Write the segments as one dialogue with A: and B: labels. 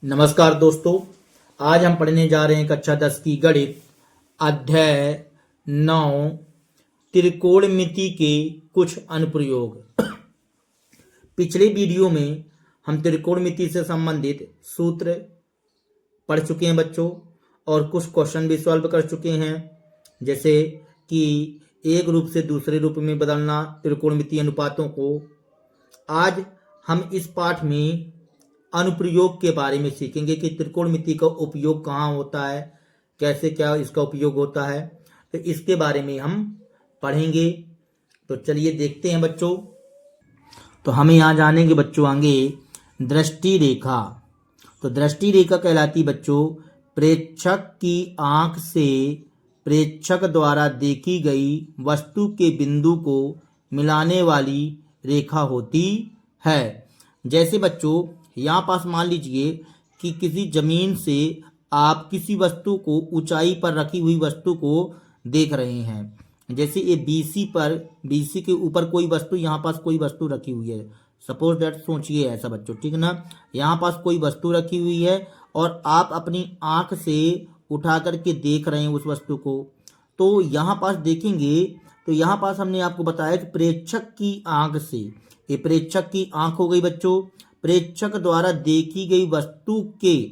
A: नमस्कार दोस्तों। आज हम पढ़ने जा रहे हैं कक्षा 10 की गणित अध्याय 9 त्रिकोणमिति के कुछ अनुप्रयोग। पिछले वीडियो में हम त्रिकोणमिति से संबंधित सूत्र पढ़ चुके हैं बच्चों और कुछ क्वेश्चन भी सॉल्व कर चुके हैं, जैसे कि एक रूप से दूसरे रूप में बदलना त्रिकोणमिति अनुपातों को। आज हम इस पाठ में अनुप्रयोग के बारे में सीखेंगे कि त्रिकोणमिति का उपयोग कहाँ होता है, कैसे क्या इसका उपयोग होता है, तो इसके बारे में हम पढ़ेंगे। तो चलिए देखते हैं बच्चों। तो हमें यहाँ जानेंगे बच्चों आगे दृष्टि रेखा। तो दृष्टि रेखा कहलाती बच्चों प्रेक्षक की आंख से प्रेक्षक द्वारा देखी गई वस्तु के बिंदु को मिलाने वाली रेखा होती है। जैसे बच्चों यहाँ पास मान लीजिए कि किसी जमीन से आप किसी वस्तु को ऊंचाई पर रखी हुई वस्तु को देख रहे हैं। जैसे ये बीसी के ऊपर कोई वस्तु, यहाँ पास कोई वस्तु रखी हुई है। सपोज दैट, सोचिए ऐसा बच्चों, ठीक ना। यहाँ पास कोई वस्तु रखी हुई है और आप अपनी आंख से उठा करके देख रहे हैं उस वस्तु को। तो यहाँ पास देखेंगे तो यहाँ पास हमने आपको बताया कि प्रेक्षक की आंख से, ये प्रेक्षक की आंख हो गई बच्चों, प्रेक्षक द्वारा देखी गई वस्तु के,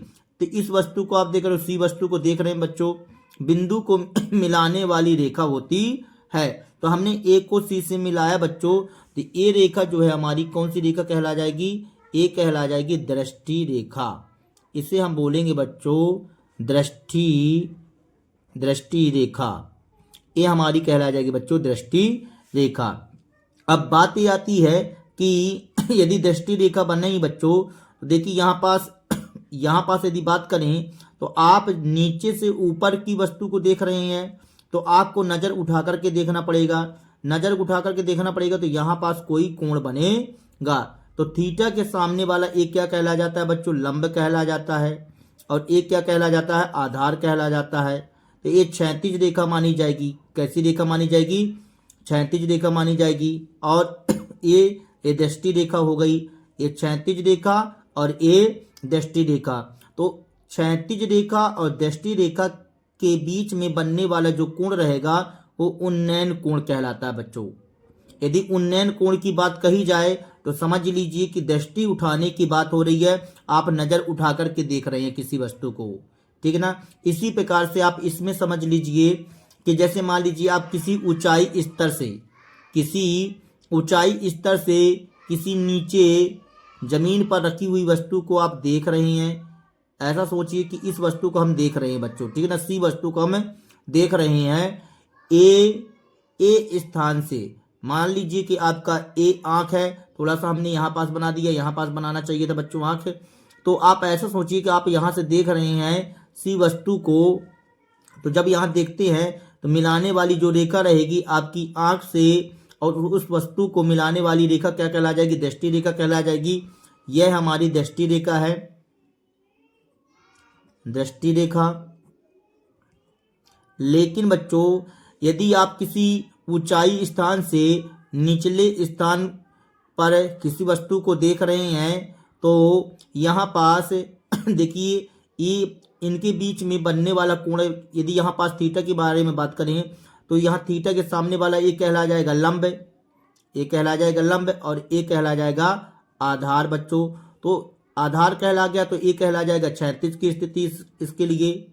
A: तो इस वस्तु को आप देख रहे हो, सी वस्तु को देख रहे हैं बच्चों, बिंदु को मिलाने वाली रेखा होती है। तो हमने ए को सी से मिलाया बच्चों, तो ये रेखा जो है हमारी कौन सी रेखा कहला जाएगी? ये कहला जाएगी दृष्टि रेखा। इसे हम बोलेंगे बच्चों दृष्टि रेखा। ये हमारी कहला जाएगी बच्चों दृष्टि रेखा। अब बात ये आती है कि यदि दृष्टि रेखा बने बच्चों, तो देखिए यहाँ पास यदि बात करें तो आप नीचे से ऊपर की वस्तु को देख रहे हैं, तो आपको नजर उठा करके देखना पड़ेगा। तो यहाँ पास कोई कोण बनेगा। तो थीटा के सामने वाला एक क्या कहला जाता है बच्चों? लंब कहला जाता है। और एक क्या कहला जाता है? आधार कहला जाता है। तो ये क्षैतिज रेखा मानी जाएगी। कैसी रेखा मानी जाएगी? क्षैतिज रेखा मानी जाएगी। और ये दृष्टि रेखा हो गई, ये क्षैतिज रेखा और ये दृष्टि रेखा। तो क्षैतिज रेखा और दृष्टि रेखा के बीच में बनने वाला जो कोण रहेगा वो उन्नयन कोण कहलाता है बच्चों। यदि उन्नयन कोण की बात कही जाए तो समझ लीजिए कि दृष्टि उठाने की बात हो रही है, आप नजर उठा करके देख रहे हैं किसी वस्तु को, ठीक है ना। इसी प्रकार से आप इसमें समझ लीजिए कि जैसे मान लीजिए आप किसी ऊंचाई स्तर से किसी नीचे जमीन पर रखी हुई वस्तु को आप देख रहे हैं। ऐसा सोचिए कि इस वस्तु को हम देख रहे हैं बच्चों, ठीक है ना, सी वस्तु को हम देख रहे हैं ए स्थान से। मान लीजिए कि आपका ए आंख है, थोड़ा सा हमने यहाँ पास बना दिया, यहाँ पास बनाना चाहिए था बच्चों आंख। तो आप ऐसा सोचिए कि आप यहाँ से देख रहे हैं सी वस्तु को। तो जब यहाँ देखते हैं तो मिलाने वाली जो रेखा रहेगी आपकी आंख से और उस वस्तु को मिलाने वाली रेखा क्या कहला जाएगी? दृष्टि रेखा कहला जाएगी। यह हमारी दृष्टि रेखा है, दृष्टि रेखा। लेकिन बच्चों यदि आप किसी ऊंचाई स्थान से निचले स्थान पर किसी वस्तु को देख रहे हैं, तो यहाँ पास देखिए ये इनके बीच में बनने वाला कोण, यदि यहाँ पास थीटा के बारे में बात करें तो यहाँ थीटा के सामने वाला एक कहला जाएगा लंब, एक कहला जाएगा लंब और एक कहला जाएगा आधार बच्चों। तो आधार कहला गया तो एक कहला जाएगा क्षैतिज की स्थिति। इसके लिए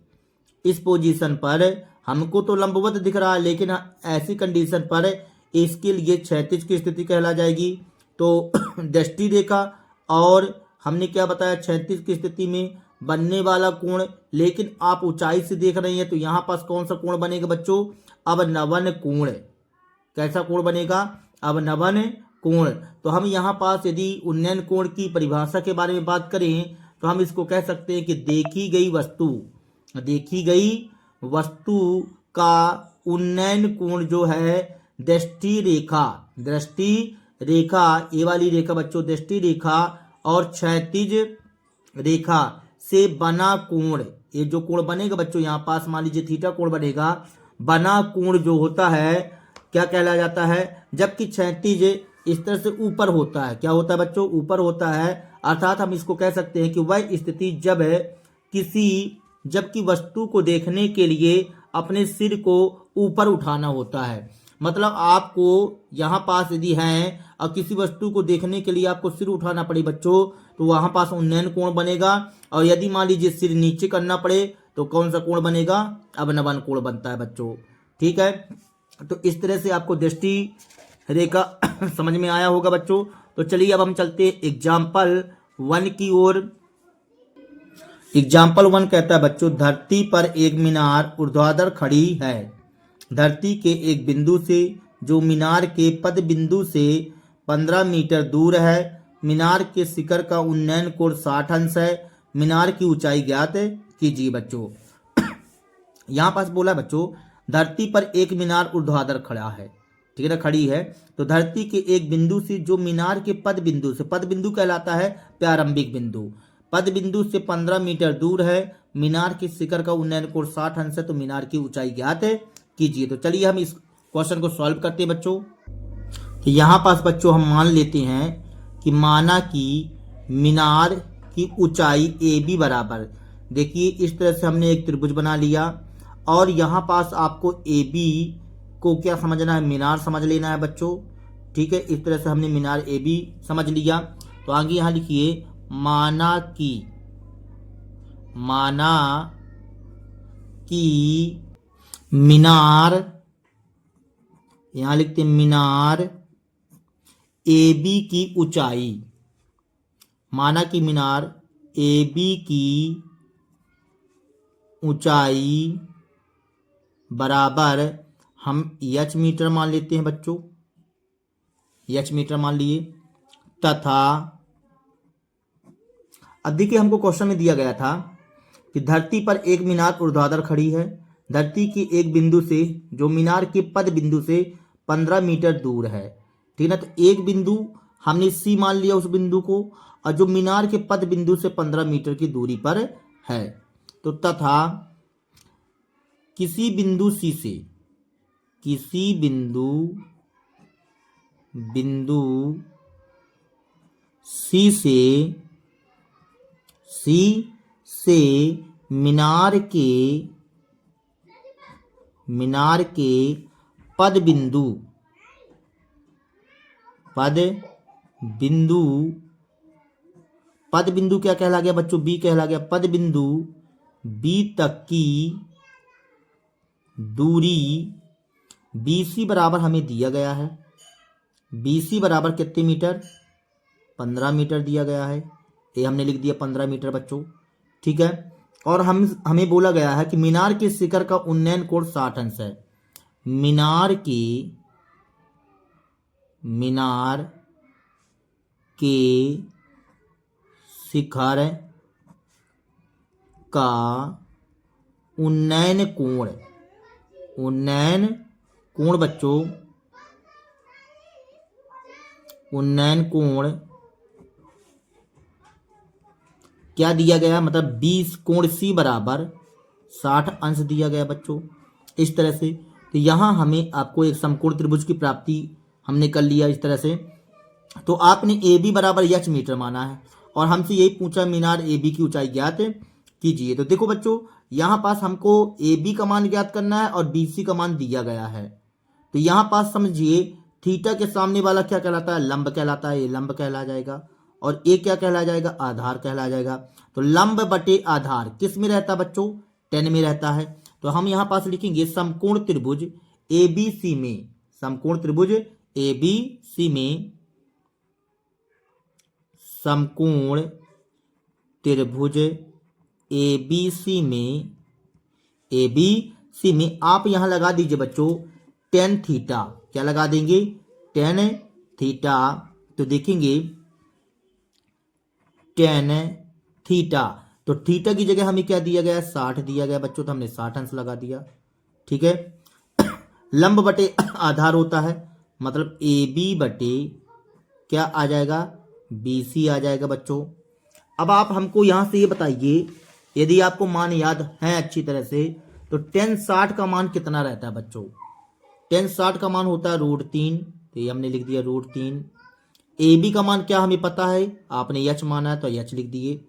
A: इस पोजीशन पर हमको तो लंबवत दिख रहा है, लेकिन ऐसी कंडीशन पर इसके लिए क्षैतिज की स्थिति कहला जाएगी। तो दृष्टि रेखा और हमने क्या बताया? क्षैतिज की स्थिति में बनने वाला कोण। लेकिन आप ऊंचाई से देख रहे हैं तो यहाँ पास कौन सा कोण बनेगा बच्चों? अवनवन कोण। कैसा कोण बनेगा? अवनवन कोण। तो हम यहाँ पास यदि उन्नयन कोण की परिभाषा के बारे में बात करें तो हम इसको कह सकते हैं कि देखी गई वस्तु का उन्नयन कोण जो है दृष्टि रेखा, ये वाली रेखा बच्चों दृष्टि रेखा और क्षैतिज रेखा से बना कोण, ये जो कोण बनेगा बच्चों यहाँ पास मान लीजिए थीटा कोण बनेगा, बना कोण जो होता है क्या कहला जाता है? जबकि क्षैतिज इस तरह से ऊपर होता है। क्या होता है बच्चों? ऊपर होता है। अर्थात हम इसको कह सकते हैं कि वह स्थिति जबकि वस्तु को देखने के लिए अपने सिर को ऊपर उठाना होता है। मतलब आपको यहाँ पास यदि है और किसी वस्तु को देखने के लिए आपको सिर उठाना पड़े बच्चों, तो वहां पास उन्नयन कोण बनेगा। और यदि मान लीजिए सिर नीचे करना पड़े तो कौन सा कोण बनेगा? अवनमन कोण बनता है बच्चों। ठीक है, तो इस तरह से आपको दृष्टि रेखा समझ में आया होगा बच्चों। तो चलिए अब हम चलते हैं एग्जाम्पल 1 की ओर। एग्जाम्पल 1 कहता है बच्चों, धरती पर एक मीनार ऊर्ध्वाधर खड़ी है। धरती के एक बिंदु से जो मीनार के पद बिंदु से 15 मीटर दूर है। मीनार के शिखर का उन्नयन कोण 60 अंश है। मीनार की ऊंचाई ज्ञात कीजिए बच्चों। यहां पास बोला बच्चों, धरती पर एक मीनार ऊर्ध्वाधर खड़ा है, ठीक है ना, खड़ी है। तो धरती के एक बिंदु से जो मीनार के पद बिंदु कहलाता है प्रारंभिक बिंदु, पद बिंदु से 15 मीटर दूर है। मीनार के शिखर का उन्नयन कोण 60 अंश है। तो मीनार की ऊंचाई ज्ञात कीजिए। तो चलिए हम इस क्वेश्चन को सॉल्व करते हैं बच्चों। तो यहाँ पास बच्चों हम मान लेते हैं कि माना कि मीनार की ऊंचाई ए बी बराबर, देखिए इस तरह से हमने एक त्रिभुज बना लिया। और यहाँ पास आपको ए बी को क्या समझना है? मीनार समझ लेना है बच्चों। ठीक है, इस तरह से हमने मीनार ए बी समझ लिया। तो आगे यहाँ लिखिए, माना कि मीनार, यहां लिखते हैं मीनार ए बी की ऊंचाई, माना कि मीनार ए बी की ऊंचाई बराबर हम एच मीटर मान लेते हैं बच्चों, एच मीटर मान लिए। तथा अब देखिए हमको क्वेश्चन में दिया गया था कि धरती पर एक मीनार ऊर्ध्वाधर खड़ी है। धरती के एक बिंदु से जो मीनार के पद बिंदु से 15 मीटर दूर है, ठीक है ना। तो एक बिंदु हमने सी मान लिया उस बिंदु को, और जो मीनार के पद बिंदु से 15 मीटर की दूरी पर है। तो तथा किसी बिंदु सी से, सी से मीनार के पद बिंदु क्या कहला गया बच्चों? बी कहला गया। पद बिंदु बी तक की दूरी BC बराबर हमें दिया गया है। BC बराबर कितने मीटर? 15 मीटर दिया गया है। ये हमने लिख दिया 15 मीटर बच्चों, ठीक है। और हमें बोला गया है कि मीनार के शिखर का उन्नयन कोण 60 अंश है। मीनार के शिखर का उन्नयन कोण बच्चों, उन्नयन कोण क्या दिया गया? मतलब 20 कोण सी बराबर 60 अंश दिया गया बच्चों, इस तरह से। तो यहाँ हमें आपको एक समकोण त्रिभुज की प्राप्ति हमने कर लिया इस तरह से। तो आपने ए बी बराबर एच मीटर माना है और हमसे यही पूछा मीनार ए बी की ऊंचाई ज्ञात कीजिए। तो देखो बच्चों, यहाँ पास हमको ए बी का मान ज्ञात करना है और बी सी का मान दिया गया है। तो यहाँ पास समझिए थीटा के सामने वाला क्या कहलाता है? लंब कहलाता है। ये लंब कहला जाएगा और ए क्या कहला जाएगा? आधार कहला जाएगा। तो लंब बटे आधार किस में रहता है बच्चों? 10 में रहता है। तो हम यहाँ पास लिखेंगे समकोण त्रिभुज ABC में, समकोण त्रिभुज ABC में, समकोण त्रिभुज ABC में आप यहां लगा दीजिए बच्चों tan थीटा। क्या लगा देंगे? tan theta. तो देखेंगे tan थीटा, तो थीटा की जगह हमें क्या दिया गया? 60 दिया गया बच्चों, तो हमने 60 अंश लगा दिया, ठीक है। लंब बटे आधार होता है, मतलब AB बटे क्या आ जाएगा? BC आ जाएगा बच्चों। अब आप हमको यहां से ये बताइए, यदि आपको मान याद है अच्छी तरह से, तो tan 60 का मान कितना रहता है बच्चों? tan 60 का मान होता है √3। तो ये हमने लिख दिया √3। ए बी का मान क्या हमें पता है, आपने एच माना है तो एच लिख दिए।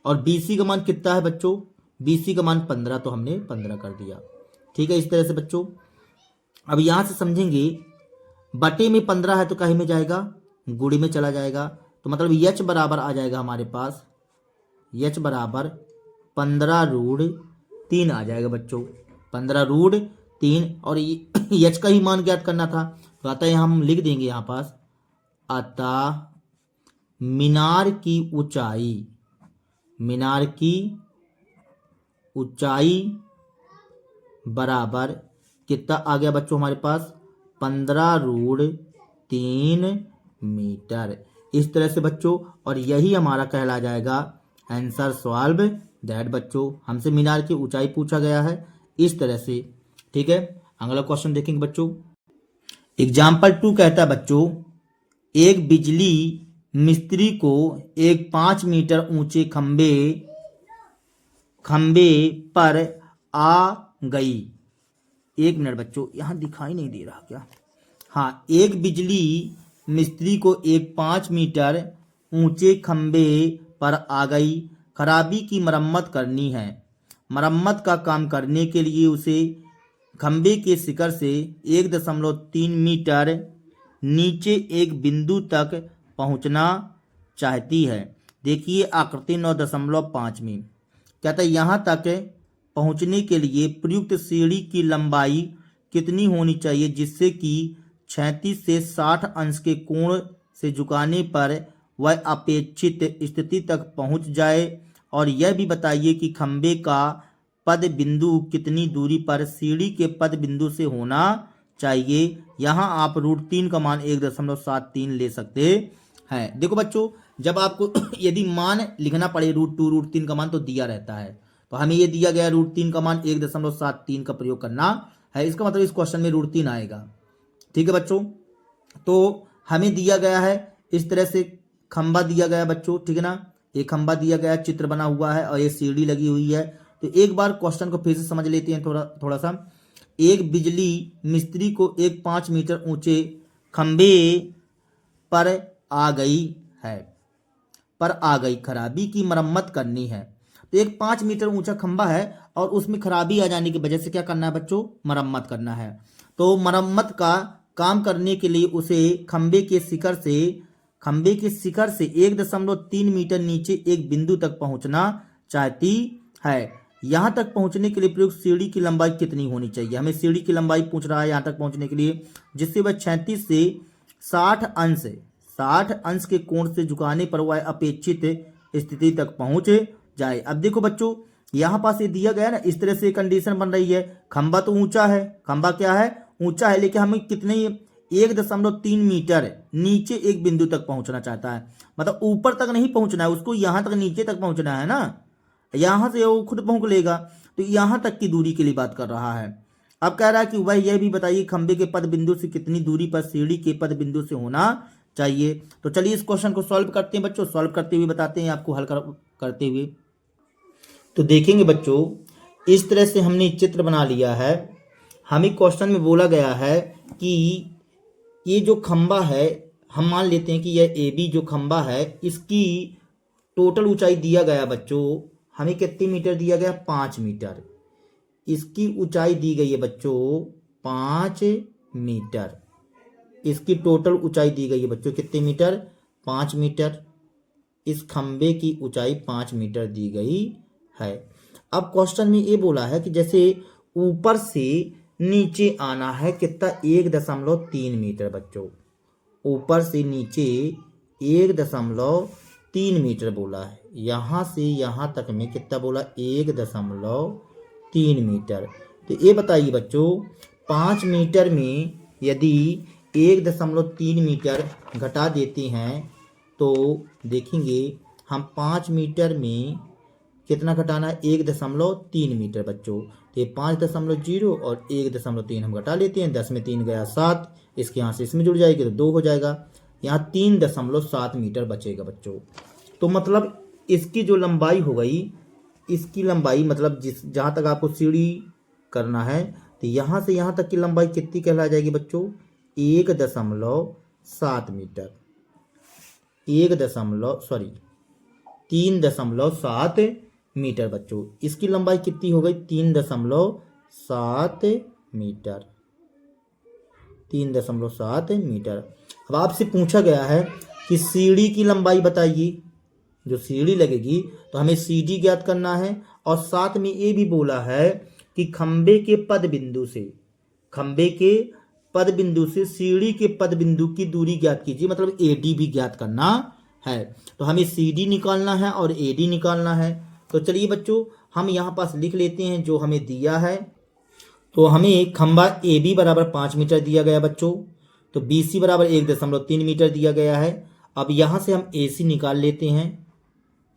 A: और बी सी का मान कितना है बच्चों, बी सी का मान 15 तो हमने 15 कर दिया। ठीक है, इस तरह से बच्चों अब यहां से समझेंगे, बटे में 15 है तो कहीं में जाएगा, गुणे में चला जाएगा। तो मतलब एच बराबर आ जाएगा हमारे पास, एच बराबर 15√3 आ जाएगा बच्चों, 15√3। और एच का ही मान ज्ञात करना था, तो अतः हम लिख देंगे यहाँ पास, अतः मीनार की ऊंचाई, मीनार की ऊंचाई बराबर कितना आ गया बच्चों हमारे पास, 15√3 मीटर। इस तरह से बच्चों, और यही हमारा कहला जाएगा आंसर सॉल्व दैट। बच्चों हमसे मीनार की ऊंचाई पूछा गया है इस तरह से। ठीक है, अगला क्वेश्चन देखेंगे बच्चों। एग्जाम्पल 2 कहता है बच्चों, एक बिजली मिस्त्री को एक 5 मीटर ऊंचे खंबे पर आ गई। एक मिनट बच्चों, यहां दिखाई नहीं दे रहा क्या, हाँ, एक बिजली मिस्त्री को एक 5 मीटर ऊंचे खंबे पर आ गई, खराबी की मरम्मत करनी है। मरम्मत का काम करने के लिए उसे खंबे के शिखर से 1.3 मीटर नीचे एक बिंदु तक पहुंचना चाहती है। देखिए आकृति 9.5 में कहता है यहाँ तक पहुंचने के लिए प्रयुक्त सीढ़ी की लंबाई कितनी होनी चाहिए जिससे कि 36 से 60 अंश के कोण से झुकाने पर वह अपेक्षित स्थिति तक पहुंच जाए। और यह भी बताइए कि खंबे का पद बिंदु कितनी दूरी पर सीढ़ी के पद बिंदु से होना चाहिए। यहाँ आप √3 का मान 1.73 ले सकते हैं। देखो बच्चों, जब आपको यदि मान लिखना पड़े √2 √3 का मान तो दिया रहता है, तो हमें ये दिया गया √3 का मान 1.73 का प्रयोग करना है। इसका मतलब इस क्वेश्चन में √3 आएगा। ठीक है बच्चों, तो हमें दिया गया है इस तरह से खंबा दिया गया बच्चों, ठीक है ना, एक खंबा दिया गया, चित्र बना हुआ है और ये सीढ़ी लगी हुई है। तो एक बार क्वेश्चन को फिर से समझ लेते हैं थोड़ा सा। एक बिजली मिस्त्री को एक 5 मीटर ऊंचे खंबे पर आ गई, खराबी की मरम्मत करनी है। तो एक 5 मीटर ऊंचा खंबा है और उसमें खराबी आ जाने की वजह से क्या करना है बच्चों, मरम्मत करना है। तो मरम्मत का काम करने के लिए उसे खंबे के शिखर से 1.3 मीटर नीचे एक बिंदु तक पहुंचना चाहती है। यहां तक पहुंचने के लिए प्रयुक्त सीढ़ी की लंबाई कितनी होनी चाहिए, हमें सीढ़ी की लंबाई पूछ रहा है यहां तक पहुंचने के लिए, जिससे वह 36 से 60 अंश के कोण से झुकाने पर वह अपेक्षित स्थिति तक पहुंच जाए। अब देखो बच्चों, यहां पास ये दिया गया ना, इस तरह से कंडीशन बन रही है, खंबा तो ऊंचा है, खंबा क्या है, ऊंचा है, लेकिन हमें कितने 1.3 मीटर नीचे एक बिंदु तक पहुंचना चाहता है। मतलब ऊपर तक नहीं पहुंचना है उसको, यहां तक नीचे तक पहुंचना है ना, यहां से वो खुद पहुंच लेगा। तो यहां तक की दूरी के लिए बात कर रहा है। अब कह रहा है कि वह यह भी बताइए खंबे के पद बिंदु से कितनी दूरी पर सीढ़ी के पद बिंदु से होना चाहिए। तो चलिए इस क्वेश्चन को सॉल्व करते हैं बच्चों, सॉल्व करते हुए बताते हैं आपको हल करते हुए। तो देखेंगे बच्चों, इस तरह से हमने चित्र बना लिया है। हमें क्वेश्चन में बोला गया है कि ये जो खंबा है, हम मान लेते हैं कि यह ए बी जो खंबा है, इसकी टोटल ऊंचाई दिया गया बच्चों, हमें कितनी मीटर दिया गया, 5 मीटर। इसकी ऊंचाई दी गई है बच्चों 5 मीटर। इसकी टोटल ऊंचाई दी गई है बच्चों कितने मीटर, 5 मीटर। इस खंबे की ऊंचाई 5 मीटर दी गई है। अब क्वेश्चन में ये बोला है कि जैसे ऊपर से नीचे आना है कितना, 1.3 मीटर बच्चों, ऊपर से नीचे 1.3 मीटर बोला है। यहां से यहां तक में कितना बोला, 1.3 मीटर। तो ये बताइए बच्चों, 5 मीटर में यदि 1.3 मीटर घटा देते हैं तो देखेंगे हम 5 मीटर में कितना घटाना है, 1.3 मीटर बच्चों। तो ये 5.0 और 1.3 हम घटा लेते हैं, 10 में 3 गया 7, इसके यहाँ से इसमें जुड़ जाएगी तो 2 हो जाएगा, यहाँ 3.7 मीटर बचेगा बच्चों। तो मतलब इसकी जो लंबाई हो गई, इसकी लंबाई मतलब जहाँ तक आपको सीढ़ी करना है, तो यहाँ से यहाँ तक की लंबाई कितनी कहला जाएगी बच्चों, 1.7 मीटर। 3.7 मीटर बच्चों। इसकी लंबाई कितनी हो गई? 3.7 मीटर। 3.7 मीटर। अब आपसे पूछा गया है कि सीढ़ी की लंबाई बताइए। जो सीढ़ी लगेगी तो हमें सीढ़ी ज्ञात करना है, और साथ में ये भी बोला है कि खंबे के पद बिंदु से सीढ़ी के पद बिंदु की दूरी ज्ञात कीजिए, मतलब एडी भी ज्ञात करना है। तो हमें सीडी निकालना है और एडी निकालना है। तो चलिए बच्चों, हम यहाँ पास लिख लेते हैं जो हमें दिया है। तो हमें खंबा ए बी बराबर 5 मीटर दिया गया बच्चों। तो बी सी बराबर 1.3 मीटर दिया गया है। अब यहाँ से हम ए सी निकाल लेते हैं।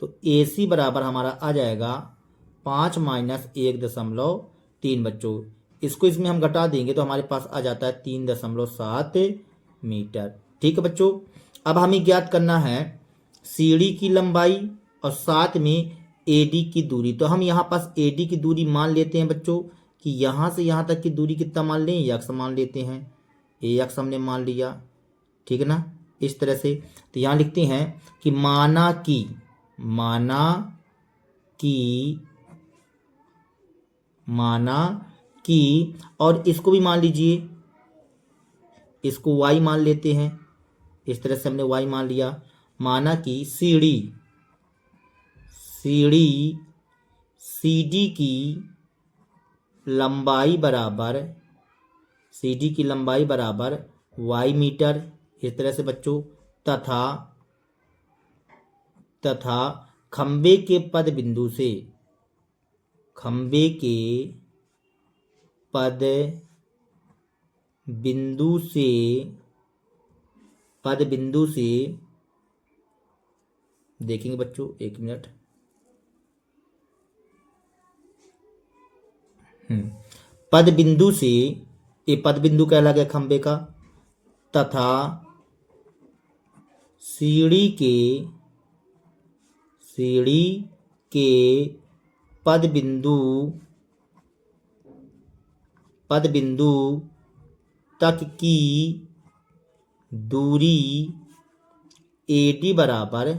A: तो ए सी बराबर हमारा आ जाएगा 5 - 1.3 बच्चों। इसको इसमें हम घटा देंगे तो हमारे पास आ जाता है 3.7 मीटर। ठीक है बच्चों। अब हमें ज्ञात करना है सीढ़ी की लंबाई और साथ में एडी की दूरी। तो हम यहाँ पास एडी की दूरी मान लेते हैं बच्चों कि यहाँ से यहाँ तक की दूरी कितना मान लें? यक्स मान लेते हैं। यक्स हमने मान लिया, ठीक है ना, इस तरह से। तो यहाँ लिखते हैं कि माना कि और इसको भी मान लीजिए, इसको y मान लेते हैं। इस तरह से हमने y मान लिया। माना कि सीढ़ी सीडी की लंबाई बराबर y मीटर। इस तरह से बच्चों। तथा खंबे के पद बिंदु से देखेंगे बच्चों, एक मिनट। पद बिंदु से, ये पद बिंदु कहला गया खंबे का, तथा सीढ़ी के पद बिंदु तक की दूरी एडी बराबर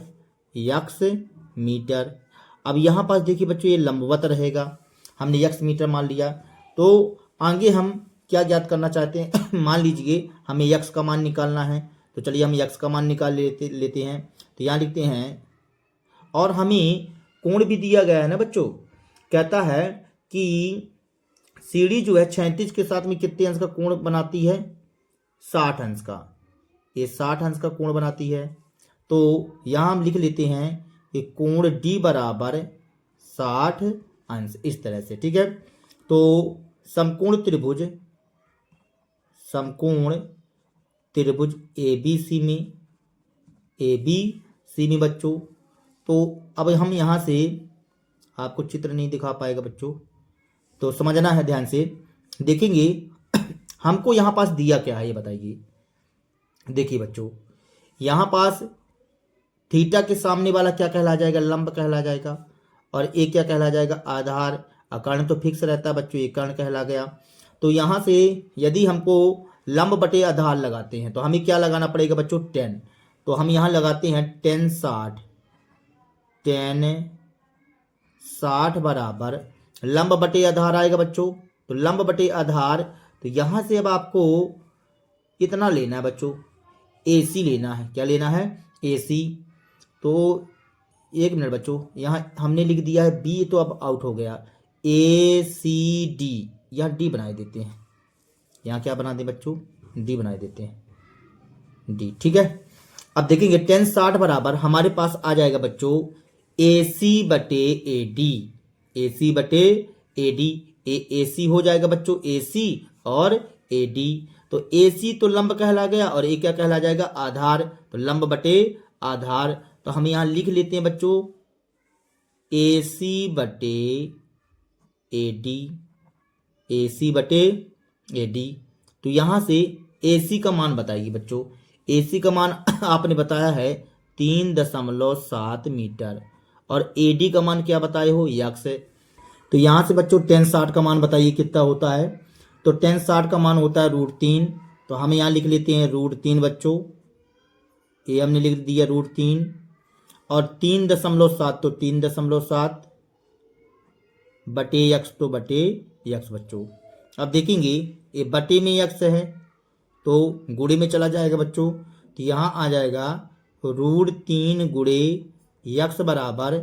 A: यक्स मीटर। अब यहाँ पास देखिए बच्चों, ये लंबवत रहेगा। हमने यक्स मीटर मान लिया। तो आगे हम क्या ज्ञात करना चाहते हैं? मान लीजिए हमें यक्स का मान निकालना है। तो चलिए हम यक्स का मान निकाल लेते हैं। तो यहाँ लिखते हैं, और हमें कोण भी दिया गया है ना बच्चों। कहता है कि सीढ़ी जो है 36 के साथ में कितने अंश का कोण बनाती है? 60 अंश का। ये 60 अंश का कोण बनाती है। तो यहाँ हम लिख लेते हैं कि कोण डी बराबर 60 अंश, इस तरह से। ठीक है। तो समकोण त्रिभुज ABC में बच्चों। तो अब हम यहाँ से, आपको चित्र नहीं दिखा पाएगा बच्चों, तो समझना है ध्यान से। देखेंगे हमको यहाँ पास दिया क्या है, ये बताइए। देखिए बच्चों, यहाँ पास थीटा के सामने वाला क्या कहला जाएगा? लंब कहला जाएगा। और ये क्या कहला जाएगा? आधार। कर्ण तो फिक्स रहता है बच्चों, ये कर्ण कहला गया। तो यहाँ से यदि हमको लंब बटे आधार लगाते हैं तो हमें क्या लगाना पड़ेगा बच्चों? 10। तो हम यहाँ लगाते हैं 10 60 बराबर लंब बटे आधार आएगा बच्चों। तो लंब बटे आधार, तो यहाँ से अब आपको कितना लेना है बच्चों? AC लेना है। क्या लेना है? AC। तो एक मिनट बच्चों, यहाँ हमने लिख दिया है B, तो अब आउट हो गया। ACD, यहाँ D बना देते हैं। यहाँ क्या बना दें बच्चों? D बना देते हैं, D। ठीक है। अब देखेंगे 10 60 बराबर हमारे पास आ जाएगा बच्चों AC बटे AD। AC हो जाएगा बच्चों, AC और AD। तो AC तो लंब कहला गया और A क्या कहला जाएगा? आधार। तो लंब बटे आधार। तो हम यहाँ लिख लेते हैं बच्चों AC बटे AD। तो यहाँ से AC का मान बताइए बच्चों। AC का मान आपने बताया है 3.7 मीटर, और AD का मान क्या बताए हो? यक्स। तो यहाँ से बच्चों 10 60 का मान बताइए कितना होता है? तो 10 60 का मान होता है √3। तो हम यहाँ लिख लेते हैं √3 बच्चों। ये हमने लिख दिया √3 और 3.7 तो 3.7 बटे x तो बटे x बच्चों। अब देखेंगे ये बटे में x है तो गुणे में चला जाएगा बच्चों, तो यहाँ आ जाएगा √3 गुणे x बराबर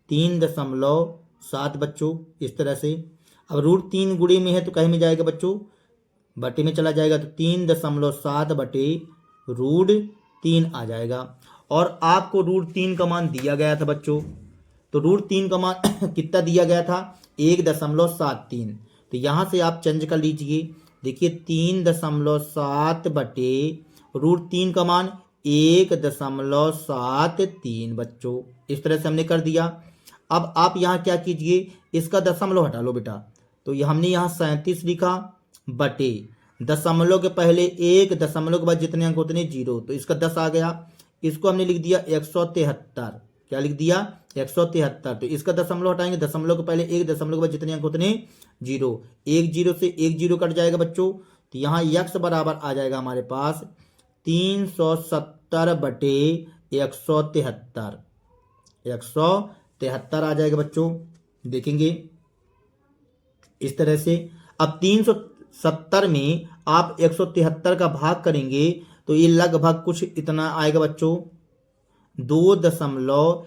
A: 3.7 बच्चों, इस तरह से। अब √3 गुणे में है तो कहीं में जाएगा बच्चों, बटे में चला जाएगा, तो 3.7 बटे √3 आ जाएगा। और आपको √3 का मान दिया गया था बच्चों, तो √3 का मान कितना दिया गया था, 1.73। तो यहाँ से आप चेंज कर लीजिए, देखिए 3.7 बटे √3 का मान 1.73 बच्चों, इस तरह से हमने कर दिया। अब आप यहाँ क्या कीजिए, इसका दशमलव हटा लो बेटा, तो ये हमने यहाँ 37 लिखा बटे दशमलव के पहले 1, दशमलव के बाद जितने अंक उतने 0, तो इसका 10 आ गया। इसको हमने लिख दिया 173, क्या लिख दिया 173, तो इसका दशमलव हटाएंगे, दशमलव के पहले 1, दशमलव के बाद जितने अंक उतने 0, 1 0 से 1 0 कट जाएगा बच्चों, तो यहाँ x बराबर आ जाएगा हमारे पास 370 बटे 173, 173 आ जाएगा बच्चों, देखेंगे इस तरह से। अब 370 में आप 173 का भाग करेंगे तो ये लगभग कुछ इतना आएगा बच्चों, 2.14,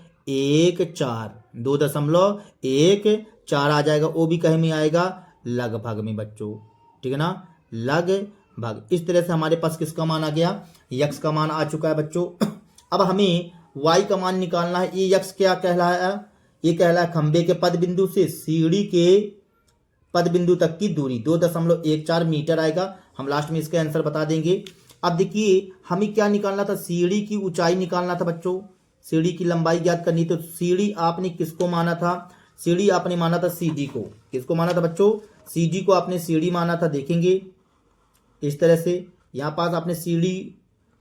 A: 2.14 आ जाएगा, वो भी कहीं में आएगा लगभग में बच्चों, ठीक है ना, लगभग। इस तरह से हमारे पास किसका मान आ गया, x का मान आ चुका है बच्चों। अब हमें y का मान निकालना है। ये x क्या कहलाया, ये कहलाया खंबे के पद बिंदु से सीढ़ी के पद बिंदु तक की दूरी 2.14 मीटर आएगा। हम लास्ट में इसका आंसर बता देंगे। अब देखिए हमें क्या निकालना था, सीढ़ी की ऊंचाई निकालना था बच्चों, सीढ़ी की लंबाई ज्ञात करनी। तो सीढ़ी आपने किसको माना था, सीढ़ी आपने माना था CD को। किसको माना था बच्चों, CD को आपने सीढ़ी माना था, देखेंगे इस तरह से। यहाँ पास आपने सीढ़ी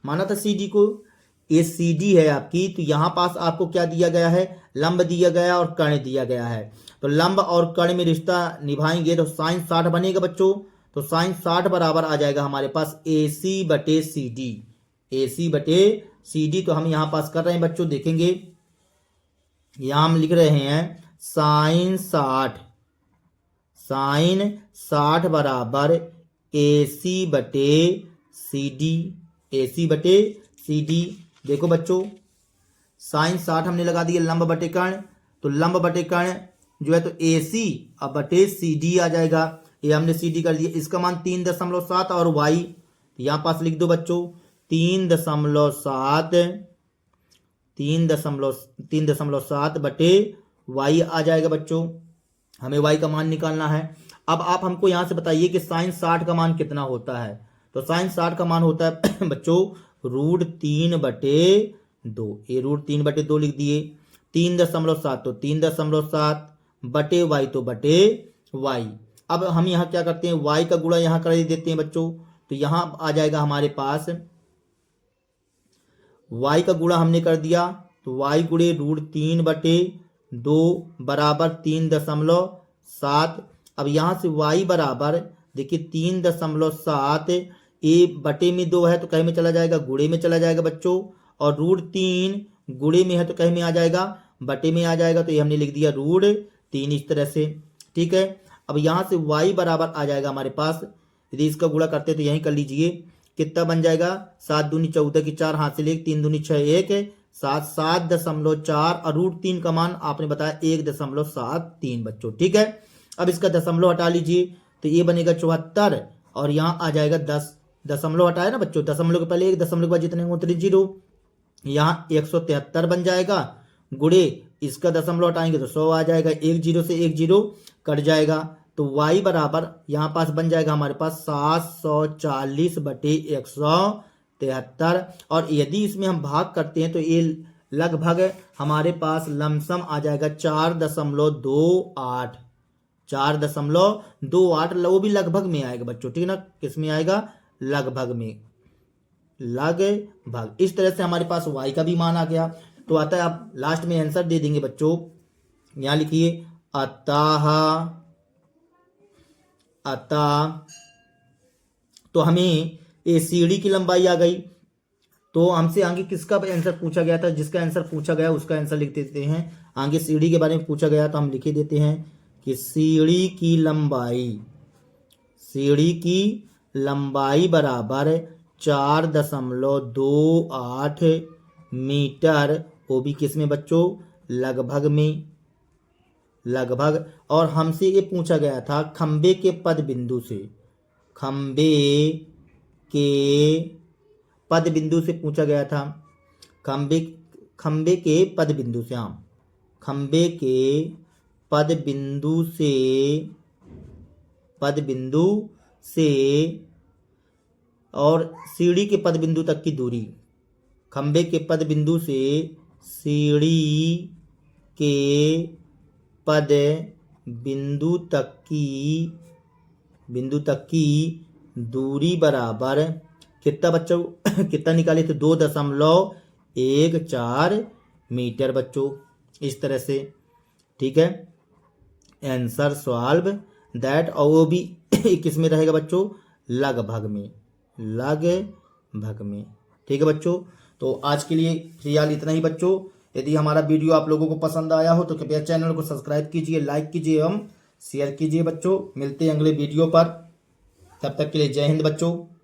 A: माना था CD को, ये CD है आपकी, तो यहाँ पास आपको क्या दिया गया है, लंब दिया गया और कर्ण दिया गया है। तो लंब और कर्ण में रिश्ता निभाएंगे तो sin 60 बनेगा बच्चों। तो sin 60 बराबर आ जाएगा हमारे पास AC बटे CD, AC बटे CD। तो हम यहाँ पास कर रहे हैं बच्चों, देखेंगे यहाँ हम लिख रहे हैं sin 60 बराबर AC बटे CD, AC बटे CD। देखो बच्चों sin 60 हमने लगा दिया लंब बटे कर्ण, तो लंब बटे कर्ण जो है तो AC अब बटे CD आ जाएगा। ये हमने CD कर दिया, इसका मान 3.7 और y यहाँ पास लिख दो बच्चों 3.7 बटे y आ जाएगा बच्चों। हमें y का मान निकालना है। अब आप हमको यहाँ से बताइए कि sin 60 का मान कितना होता है। तो sin 60 का मान होता है बच्चों √3 बटे 2, ये √3 बटे 2 लिख दिए। 3.7 तो 3.7 बटे y तो बटे y। अब हम यहाँ क्या करते हैं, y का गुणा यहाँ कर देते हैं बच्चों, तो यहाँ आ जाएगा हमारे पास y का गुणा हमने कर दिया, तो y गुणे √3 बटे 2 बराबर 3.7। अब यहाँ से y बराबर देखिए 3.7, ए बटे में 2 है तो कहीं में चला जाएगा, गुणे में चला जाएगा बच्चों, और √3 गुणे में है तो कहीं में आ जाएगा, बटे में आ जाएगा। तो ये हमने लिख दिया √3 इस तरह से, ठीक है। अब यहाँ से y बराबर आ जाएगा हमारे पास, यदि इसका गुणा करते तो यहीं कर लीजिए, कितना बन जाएगा 7 दूनी 14 की 4 हाथ से ले 3 दूनी 6 1 7.4 और √3 का मान आपने बताया 1.73 बच्चों, ठीक है। अब इसका दशमलव हटा लीजिए तो ये बनेगा 74 और यहाँ आ जाएगा 10, दशमलव हटाया ना बच्चों, दशमलव के पहले 1, दशमलव के बाद जितने उतने 0, यहाँ 173 बन जाएगा, गुणे इसका दशमलव हटाएंगे तो 100 आ जाएगा, 1 0 से 1 0 कट जाएगा। तो y बराबर यहाँ पास बन जाएगा हमारे पास 740 बटे 173। और यदि इसमें हम भाग करते हैं तो ये लगभग हमारे पास लमसम आ जाएगा 4.28, 4.28, वो भी लगभग में आएगा बच्चों, ठीक है ना, किस में आएगा, लगभग में, लगभग। इस तरह से हमारे पास y का भी मान आ गया। तो आता है आप लास्ट में आंसर दे देंगे बच्चों, यहाँ लिखिए अतः तो हमें ये सीढ़ी की लंबाई आ गई, तो हमसे आगे किसका आंसर पूछा गया था, जिसका आंसर पूछा गया उसका आंसर लिख देते हैं। आगे सीढ़ी के बारे में पूछा गया तो हम लिख देते हैं कि सीढ़ी की लंबाई बराबर 4.28 मीटर, वो भी किस में बच्चों, लगभग में, लगभग। और हमसे ये पूछा गया था खंबे के पद बिंदु से, खंबे के पद बिंदु से पूछा गया था, खंबे के पद बिंदु से, हाँ, खंबे के पद बिंदु से और सीढ़ी के पद बिंदु तक की दूरी, खंबे के पद बिंदु से सीढ़ी के पद बिंदु तक की दूरी बराबर कितना बच्चों कितना निकाले थे, 2.14 मीटर बच्चों, इस तरह से। ठीक है, आंसर सॉल्व दैट, और वो भी किस में रहेगा बच्चों, लगभग में, लगभग में। ठीक है बच्चों, तो आज के लिए फिलहाल इतना ही बच्चों। यदि हमारा वीडियो आप लोगों को पसंद आया हो तो कृपया चैनल को सब्सक्राइब कीजिए, लाइक कीजिए एवं शेयर कीजिए बच्चों। मिलते हैं अगले वीडियो पर, तब तक के लिए जय हिंद बच्चों।